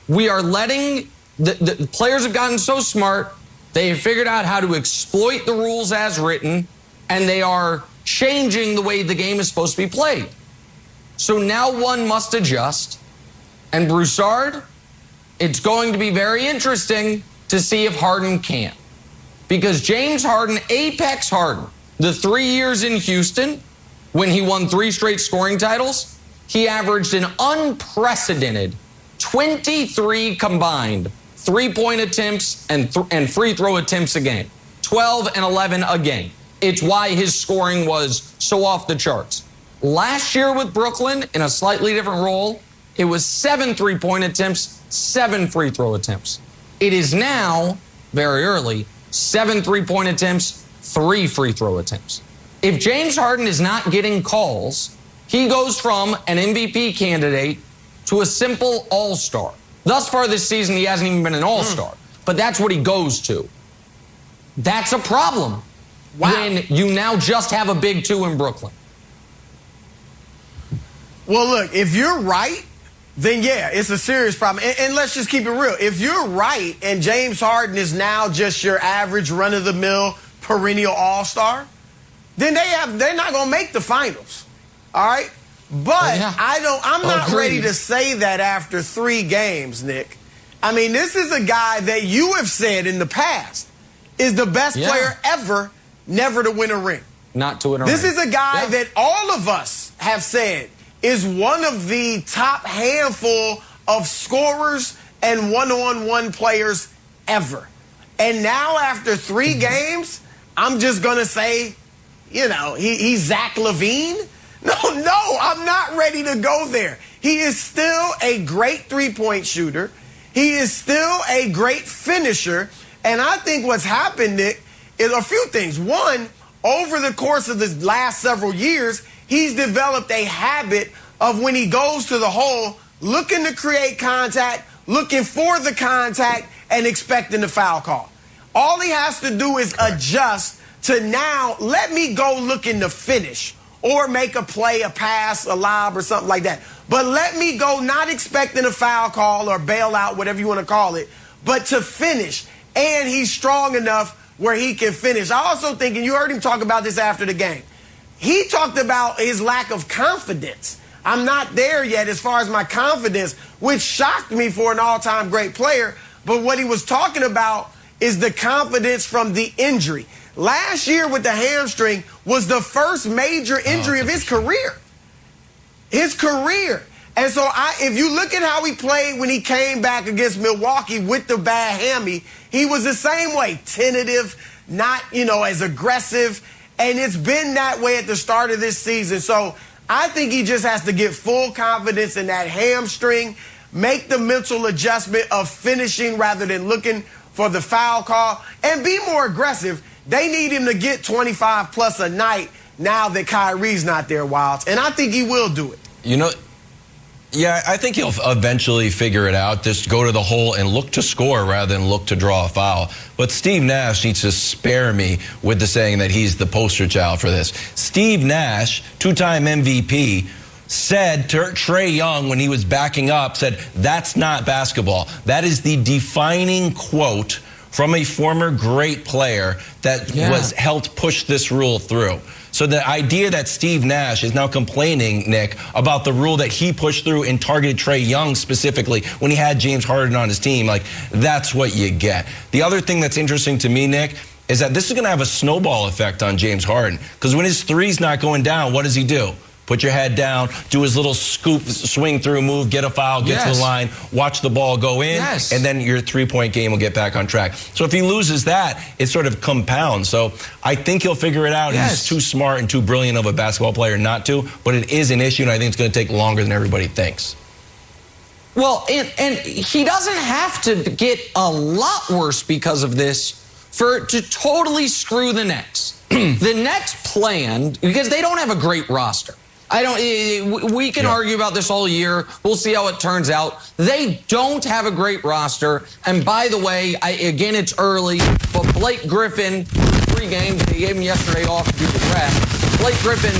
we are letting, the players have gotten so smart, they have figured out how to exploit the rules as written, and they are changing the way the game is supposed to be played. So now one must adjust. And Broussard, it's going to be very interesting to see if Harden can. Because James Harden, Apex Harden, the 3 years in Houston, when he won 3 straight scoring titles, he averaged an unprecedented 23 combined three-point attempts and free throw attempts a game. 12 and 11 a game. It's why his scoring was so off the charts. Last year with Brooklyn, in a slightly different role, it was 7 three-point attempts, 7 free throw attempts. It is now, very early, 7 three-point attempts, 3 free throw attempts. If James Harden is not getting calls, he goes from an MVP candidate to a simple all-star. Thus far this season, he hasn't even been an all-star, but that's what he goes to. That's a problem when you now just have a big 2 in Brooklyn. Well, look, if you're right, then yeah, it's a serious problem. And let's just keep it real. If you're right and James Harden is now just your average run-of-the-mill perennial all-star, then they're not going to make the finals. All right? But I'm not ready to say that after 3 games, Nick. I mean, this is a guy that you have said in the past is the best player ever never to win a ring. Not to win a ring. This is a guy that all of us have said is one of the top handful of scorers and one-on-one players ever. And now after 3 games, I'm just going to say, you know, he's Zach LaVine. No, I'm not ready to go there. He is still a great 3-point shooter. He is still a great finisher. And I think what's happened, Nick, is a few things. One, over the course of the last several years, he's developed a habit of when he goes to the hole, looking to create contact, looking for the contact, and expecting the foul call. All he has to do is adjust to now, let me go looking to finish or make a play, a pass, a lob, or something like that. But let me go not expecting a foul call or bailout, whatever you want to call it, but to finish. And he's strong enough where he can finish. I also think, and you heard him talk about this after the game, he talked about his lack of confidence. I'm not there yet as far as my confidence, which shocked me for an all-time great player. But what he was talking about is the confidence from the injury. Last year with the hamstring was the first major injury of his career. His career. And so if you look at how he played when he came back against Milwaukee with the bad hammy, he was the same way, tentative, not, as aggressive. And it's been that way at the start of this season. So I think he just has to get full confidence in that hamstring, make the mental adjustment of finishing rather than looking for the foul call, and be more aggressive. They need him to get 25 plus a night now that Kyrie's not there, Wilds. And I think he will do it. Yeah, I think he'll eventually figure it out. Just go to the hole and look to score rather than look to draw a foul. But Steve Nash needs to spare me with the saying that he's the poster child for this. Steve Nash, 2-time MVP, said to Trae Young when he was backing up, said, "That's not basketball." That is the defining quote from a former great player that was helped push this rule through. So the idea that Steve Nash is now complaining, Nick, about the rule that he pushed through and targeted Trae Young specifically when he had James Harden on his team, that's what you get. The other thing that's interesting to me, Nick, is that this is going to have a snowball effect on James Harden. Because when his three's not going down, what does he do? Put your head down, do his little scoop, swing through move, get a foul, get to the line, watch the ball go in, and then your 3-point game will get back on track. So if he loses that, it sort of compounds. So I think he'll figure it out. He's too smart and too brilliant of a basketball player not to, but it is an issue, and I think it's going to take longer than everybody thinks. Well, and he doesn't have to get a lot worse because of this for it to totally screw the Nets. The Nets planned, because they don't have a great roster, We can argue about this all year. We'll see how it turns out. They don't have a great roster. And by the way, again, it's early, but Blake Griffin, 3 games, they gave him yesterday off due to rest. Blake Griffin,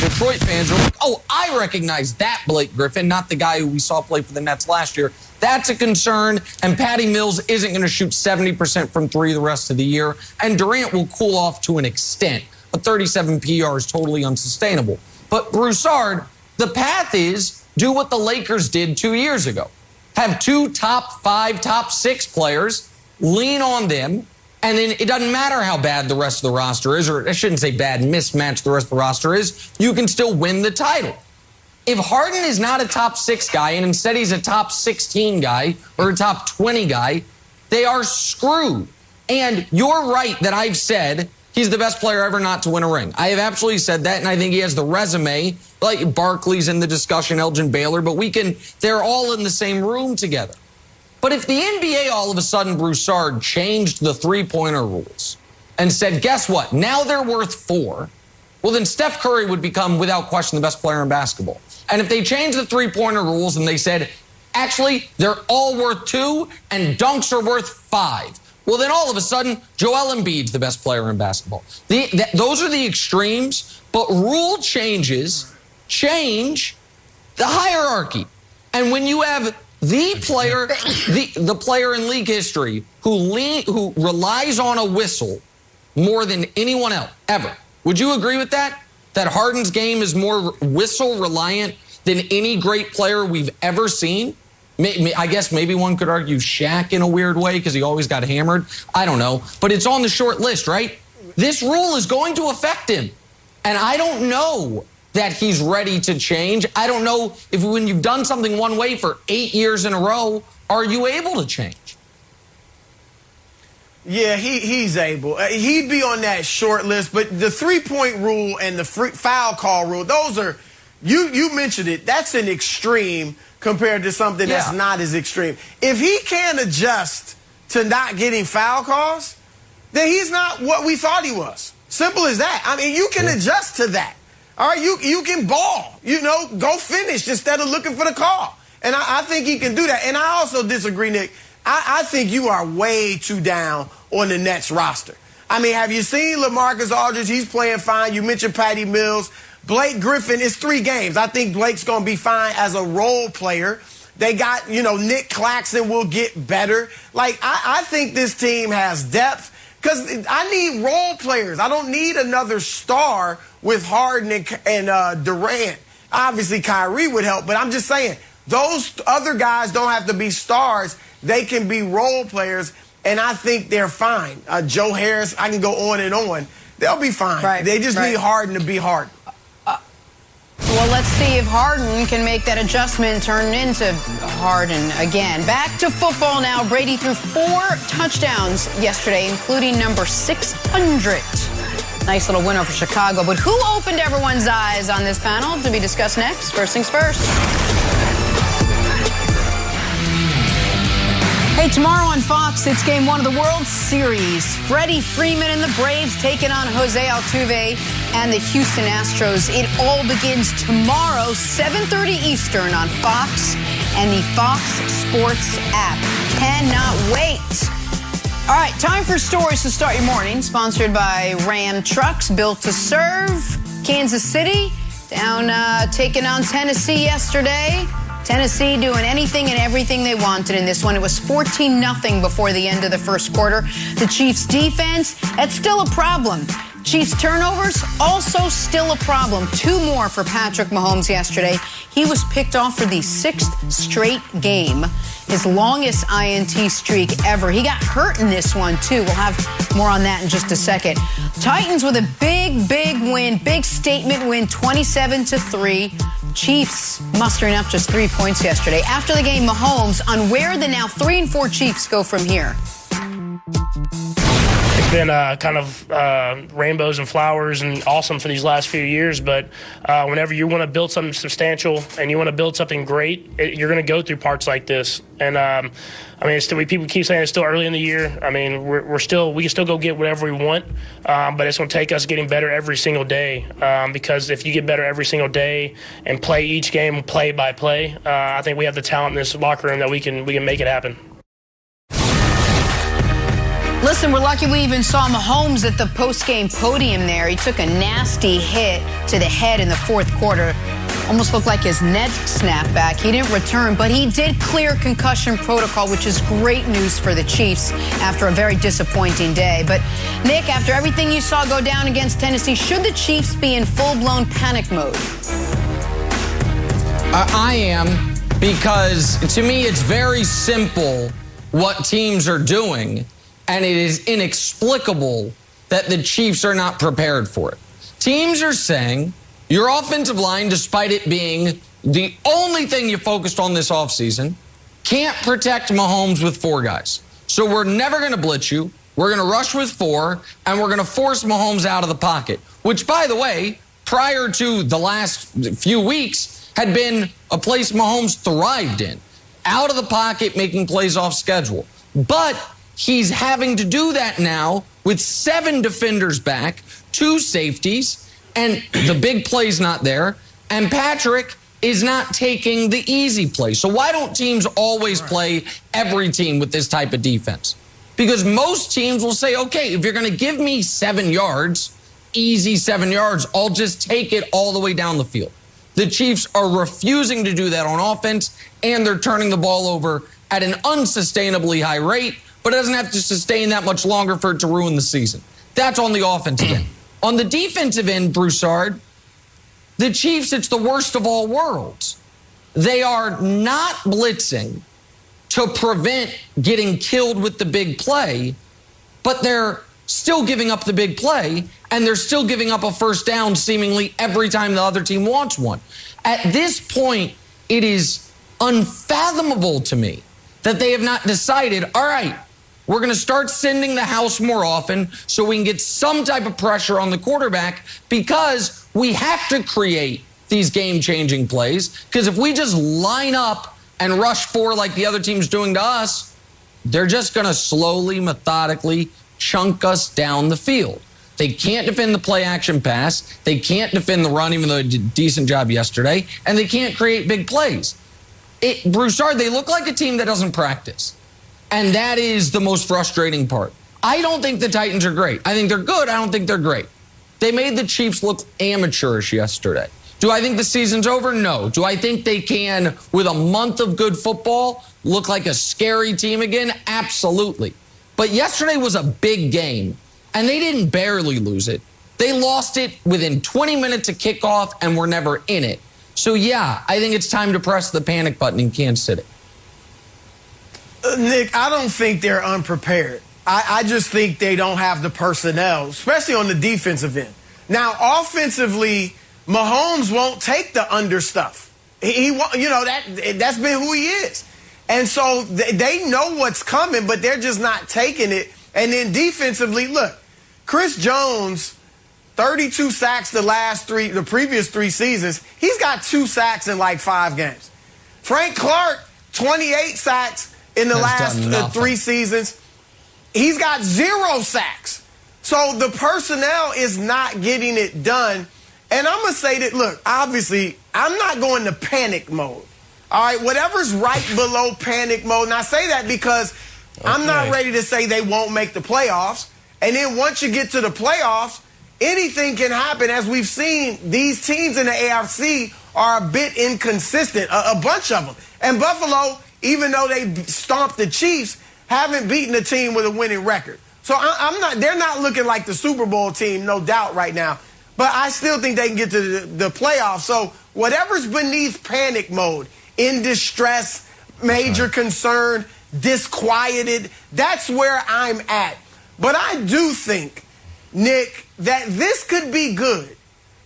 Detroit fans are like, oh, I recognize that Blake Griffin, not the guy who we saw play for the Nets last year. That's a concern. And Patty Mills isn't going to shoot 70% from 3 the rest of the year. And Durant will cool off to an extent. A 37 PR is totally unsustainable. But Broussard, the path is do what the Lakers did 2 years ago. Have 2 top 5, top 6 players, lean on them, and then it doesn't matter how bad the rest of the roster is, or I shouldn't say bad, mismatched the rest of the roster is, you can still win the title. If Harden is not a top 6 guy, and instead he's a top 16 guy or a top 20 guy, they are screwed. And you're right that I've said he's the best player ever not to win a ring. I have absolutely said that, and I think he has the resume. Like Barkley's in the discussion, Elgin Baylor, but they're all in the same room together. But if the NBA all of a sudden, Broussard, changed the three-pointer rules and said, guess what? Now they're worth 4. Well, then Steph Curry would become, without question, the best player in basketball. And if they changed the three-pointer rules and they said, actually, they're all worth 2 and dunks are worth 5. Well, then all of a sudden, Joel Embiid's the best player in basketball. Those are the extremes, but rule changes change the hierarchy. And when you have the player in league history who relies on a whistle more than anyone else ever, would you agree with that? That Harden's game is more whistle reliant than any great player we've ever seen? I guess maybe one could argue Shaq in a weird way because he always got hammered. I don't know. But it's on the short list, right? This rule is going to affect him. And I don't know that he's ready to change. I don't know if when you've done something one way for 8 years in a row, are you able to change? Yeah, he's able. He'd be on that short list. But the three-point rule and the foul call rule, those are, you mentioned it, that's an extreme compared to something that's not as extreme. If he can't adjust to not getting foul calls, then he's not what we thought he was. Simple as that. I mean, you can adjust to that. All right, you can ball. Go finish instead of looking for the call. And I think he can do that. And I also disagree, Nick. I think you are way too down on the Nets roster. I mean, have you seen LaMarcus Aldridge? He's playing fine. You mentioned Patty Mills. Blake Griffin, it's 3 games. I think Blake's going to be fine as a role player. They got, Nick Claxton will get better. I think this team has depth because I need role players. I don't need another star with Harden and Durant. Obviously, Kyrie would help, but I'm just saying, those other guys don't have to be stars. They can be role players, and I think they're fine. Joe Harris, I can go on and on. They'll be fine. Right, they just need Harden to be Harden. Well, let's see if Harden can make that adjustment and turn into Harden again. Back to football now. Brady threw 4 touchdowns yesterday, including number 600. Nice little win over Chicago. But who opened everyone's eyes on this panel? To be discussed next. First things first. Hey, tomorrow on Fox, it's Game 1 of the World Series. Freddie Freeman and the Braves taking on Jose Altuve and the Houston Astros. It all begins tomorrow, 7:30 Eastern on Fox and the Fox Sports app. Cannot wait. All right, time for stories to start your morning. Sponsored by Ram Trucks, built to serve. Kansas City down taking on Tennessee yesterday. Tennessee doing anything and everything they wanted in this one. It was 14-0 before the end of the first quarter. The Chiefs' defense, that's still a problem. Chiefs' turnovers, also still a problem. 2 more for Patrick Mahomes yesterday. He was picked off for the 6th straight game, his longest INT streak ever. He got hurt in this one, too. We'll have more on that in just a second. Titans with a big win, big statement win, 27-3. Chiefs mustering up just 3 points yesterday. After the game, Mahomes on where the now 3-4 Chiefs go from here. been kind of rainbows and flowers and awesome for these last few years. But whenever you want to build something substantial and you want to build something great, you're going to go through parts like this. And I mean, it's still, people keep saying it's still early in the year. I mean, we can still go get whatever we want, but it's going to take us getting better every single day. Because if you get better every single day and play each game play by play, I think we have the talent in this locker room that we can make it happen. Listen, we're lucky we even saw Mahomes at the post-game podium there. He took a nasty hit to the head in the fourth quarter. Almost looked like his neck snapped back. He didn't return, but he did clear concussion protocol, which is great news for the Chiefs after a very disappointing day. But, Nick, after everything you saw go down against Tennessee, should the Chiefs be in full-blown panic mode? I am, because to me it's very simple what teams are doing. And it is inexplicable that the Chiefs are not prepared for it. Teams are saying your offensive line, despite it being the only thing you focused on this offseason, can't protect Mahomes with 4 guys. So we're never going to blitz you. We're going to rush with 4, and we're going to force Mahomes out of the pocket, which, by the way, prior to the last few weeks, had been a place Mahomes thrived in. Out of the pocket, making plays off schedule. But he's having to do that now with 7 defenders back, 2 safeties, and the big play's not there. And Patrick is not taking the easy play. So why don't teams always play every team with this type of defense? Because most teams will say, okay, if you're going to give me 7 yards, easy 7 yards, I'll just take it all the way down the field. The Chiefs are refusing to do that on offense, and they're turning the ball over at an unsustainably high rate, but it doesn't have to sustain that much longer for it to ruin the season. That's on the offensive end. On the defensive end, Broussard, the Chiefs, it's the worst of all worlds. They are not blitzing to prevent getting killed with the big play, but they're still giving up the big play, and they're still giving up a first down seemingly every time the other team wants one. At this point, it is unfathomable to me that they have not decided, all right, we're going to start sending the house more often so we can get some type of pressure on the quarterback, because we have to create these game-changing plays. Because if we just line up and rush 4 like the other team's doing to us, they're just going to slowly, methodically chunk us down the field. They can't defend the play-action pass. They can't defend the run, even though they did a decent job yesterday. And they can't create big plays. Broussard, they look like a team that doesn't practice. And that is the most frustrating part. I don't think the Titans are great. I think they're good. I don't think they're great. They made the Chiefs look amateurish yesterday. Do I think the season's over? No. Do I think they can, with a month of good football, look like a scary team again? Absolutely. But yesterday was a big game, and they didn't barely lose it. They lost it within 20 minutes of kickoff and were never in it. So, yeah, I think it's time to press the panic button in Kansas City. Nick, I don't think they're unprepared. I just think they don't have the personnel, especially on the defensive end. Now, offensively, Mahomes won't take the under stuff. That's been who he is. And so they know what's coming, but they're just not taking it. And then defensively, look, Chris Jones, 32 sacks the previous 3 seasons. He's got 2 sacks in like 5 games. Frank Clark, 28 sacks in the last 3 seasons. He's got 0 sacks. So the personnel is not getting it done. And I'm going to say that, look, obviously, I'm not going to panic mode. All right, whatever's right below panic mode. And I say that because I'm not ready to say they won't make the playoffs. And then once you get to the playoffs, anything can happen. As we've seen, these teams in the AFC are a bit inconsistent, a bunch of them. And Buffalo, even though they stomped the Chiefs, haven't beaten a team with a winning record. So they're not looking like the Super Bowl team, no doubt right now. But I still think they can get to the playoffs. So whatever's beneath panic mode, in distress, major concern, disquieted, that's where I'm at. But I do think, Nick, that this could be good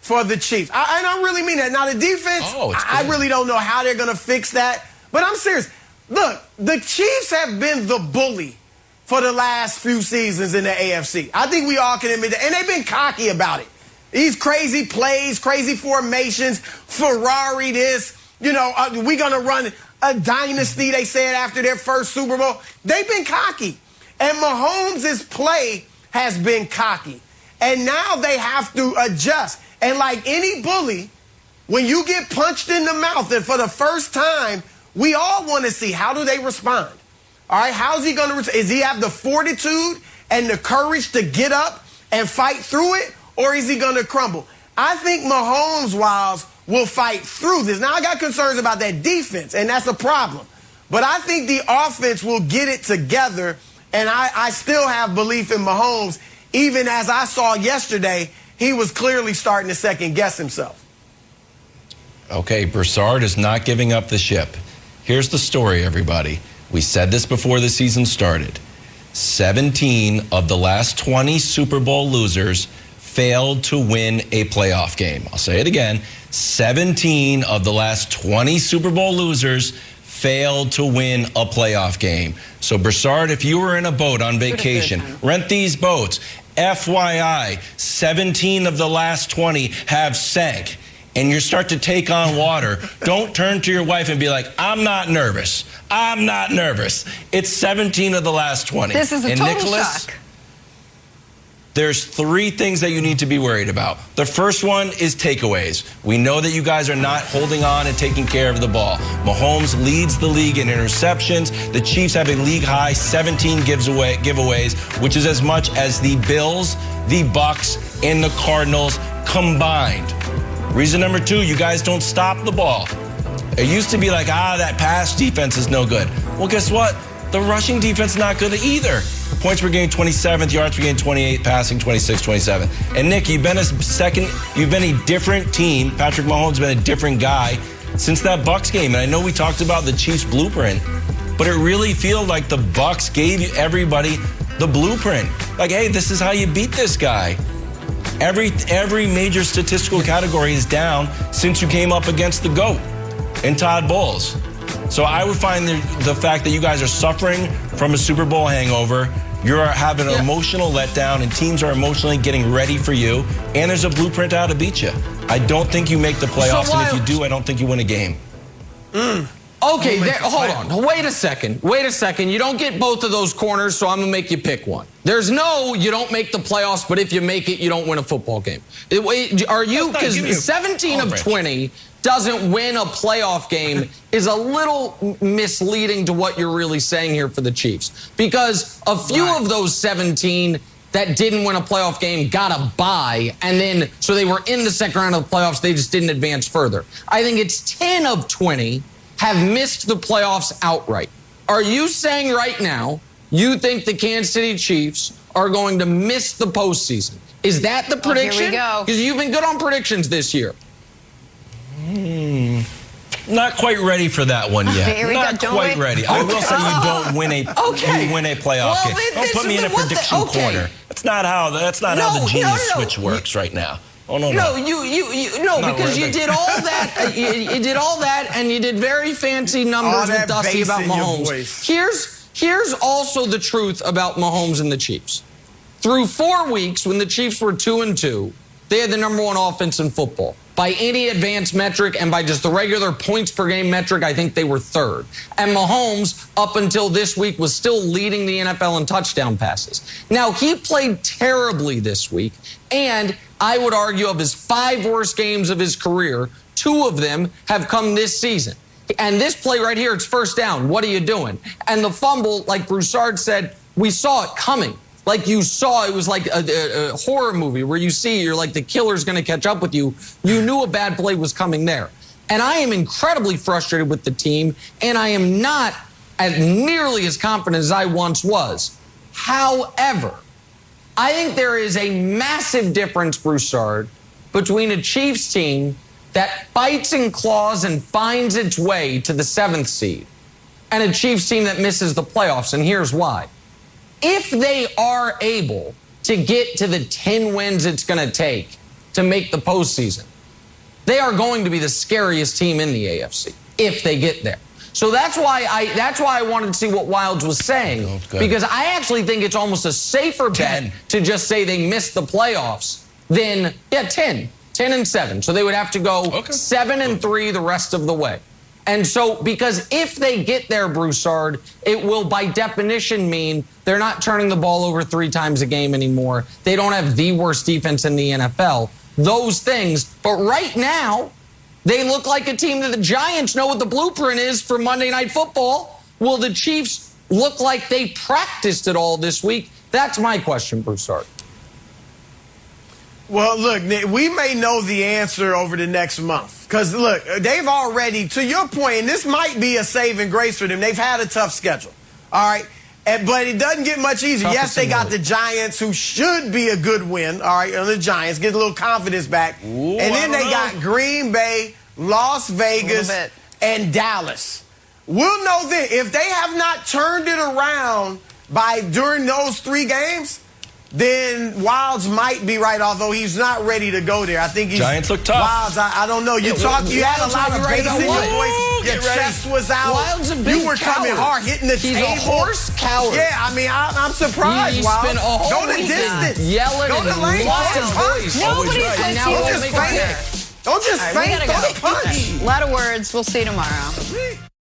for the Chiefs. And I really mean that. Now, the defense, I really don't know how they're going to fix that. But I'm serious. Look, the Chiefs have been the bully for the last few seasons in the AFC. I think we all can admit that. And they've been cocky about it. These crazy plays, crazy formations, Ferrari this, we're going to run a dynasty, they said after their first Super Bowl. They've been cocky. And Mahomes' play has been cocky. And now they have to adjust. And like any bully, when you get punched in the mouth, and for the first time, we all want to see how do they respond. All right, how's he going to respond? Is he have the fortitude and the courage to get up and fight through it, or is he going to crumble? I think Mahomes, Wiles, will fight through this. Now, I got concerns about that defense, and that's a problem. But I think the offense will get it together, and I still have belief in Mahomes, even as I saw yesterday, he was clearly starting to second-guess himself. Okay, Broussard is not giving up the ship. Here's the story, everybody. We said this before the season started. 17 of the last 20 Super Bowl losers failed to win a playoff game. I'll say it again. 17 of the last 20 Super Bowl losers failed to win a playoff game. So, Broussard, if you were in a boat on vacation, rent these boats. FYI, 17 of the last 20 have sank. And you start to take on water, don't turn to your wife and be like, I'm not nervous. I'm not nervous. It's 17 of the last 20. This is a total shock. There's 3 things that you need to be worried about. The first one is takeaways. We know that you guys are not holding on and taking care of the ball. Mahomes leads the league in interceptions. The Chiefs have a league high 17 giveaways, which is as much as the Bills, the Bucks, and the Cardinals combined. Reason number 2, you guys don't stop the ball. It used to be like, that pass defense is no good. Well, guess what? The rushing defense is not good either. Points per game, 27th. Yards per game, 28. Passing, 26, 27. And Nick, you've been a different team. Patrick Mahomes has been a different guy since that Bucks game. And I know we talked about the Chiefs blueprint, but it really feels like the Bucks gave everybody the blueprint. Like, hey, this is how you beat this guy. Every major statistical category is down since you came up against the GOAT in Todd Bowles. So I would find the fact that you guys are suffering from a Super Bowl hangover, you're having an emotional letdown, and teams are emotionally getting ready for you, and there's a blueprint how to beat you. I don't think you make the playoffs, and if you do, I don't think you win a game. Okay, hold on. Wait a second. You don't get both of those corners, so I'm going to make you pick one. There's no, you don't make the playoffs, but if you make it, you don't win a football game. Are you, because 17 of 20 doesn't win a playoff game is a little misleading to what you're really saying here for the Chiefs. Because a few of those 17 that didn't win a playoff game got a bye, and then, so they were in the second round of the playoffs, they just didn't advance further. I think it's 10 of 20 have missed the playoffs outright. Are you saying right now you think the Kansas City Chiefs are going to miss the postseason? Is that the prediction? Here we go. Because you've been good on predictions this year. Not quite ready for that one yet. Here we Not go. quite ready. I will say you don't win a playoff game. Don't put me in a prediction corner. That's not how the genius switch works right now. Oh no! No, because you did all that. You did all that, and you did very fancy numbers with Dusty about Mahomes. Here's also the truth about Mahomes and the Chiefs. Through 4 weeks, when the Chiefs were 2-2, they had the #1 offense in football. By any advanced metric and by just the regular points per game metric, I think they were 3rd. And Mahomes, up until this week, was still leading the NFL in touchdown passes. Now, he played terribly this week, and I would argue of his 5 worst games of his career, 2 of them have come this season. And this play right here, it's first down. What are you doing? And the fumble, like Broussard said, we saw it coming. Like you saw, it was like a horror movie where you're like the killer's going to catch up with you. You knew a bad play was coming there. And I am incredibly frustrated with the team, and I am not as nearly as confident as I once was. However, I think there is a massive difference, Broussard, between a Chiefs team that fights and claws and finds its way to the 7th seed and a Chiefs team that misses the playoffs, and here's why. If they are able to get to the 10 wins it's going to take to make the postseason, they are going to be the scariest team in the AFC if they get there. So that's why I wanted to see what Wildes was saying, because I actually think it's almost a safer bet to just say they missed the playoffs than 10-7. So they would have to go 7-3 the rest of the way. And so, because if they get there, Broussard, it will by definition mean they're not turning the ball over 3 times a game anymore. They don't have the worst defense in the NFL. Those things. But right now, they look like a team that the Giants know what the blueprint is for Monday Night Football. Will the Chiefs look like they practiced it all this week? That's my question, Broussard. Well, look, Nick, we may know the answer over the next month. Because, look, they've already, to your point, and this might be a saving grace for them, they've had a tough schedule. All right? But it doesn't get much easier. Yes, they got the Giants, who should be a good win. All right, the Giants get a little confidence back. And then they got Green Bay, Las Vegas, and Dallas. We'll know then, if they have not turned it around during those 3 games, then Wildes might be right, although he's not ready to go there. I think he's Giants look tough. Wildes, I don't know. You had a lot of bass in your voice. Your chest was out. You were coming hard, hitting the table. He's a horse coward. Yeah, I mean, I'm surprised, Wildes. Go the distance. Yelling go to lane. Nobody puts you Don't just faint. Don't just faint. Throw the punch. A lot of words. We'll see you tomorrow.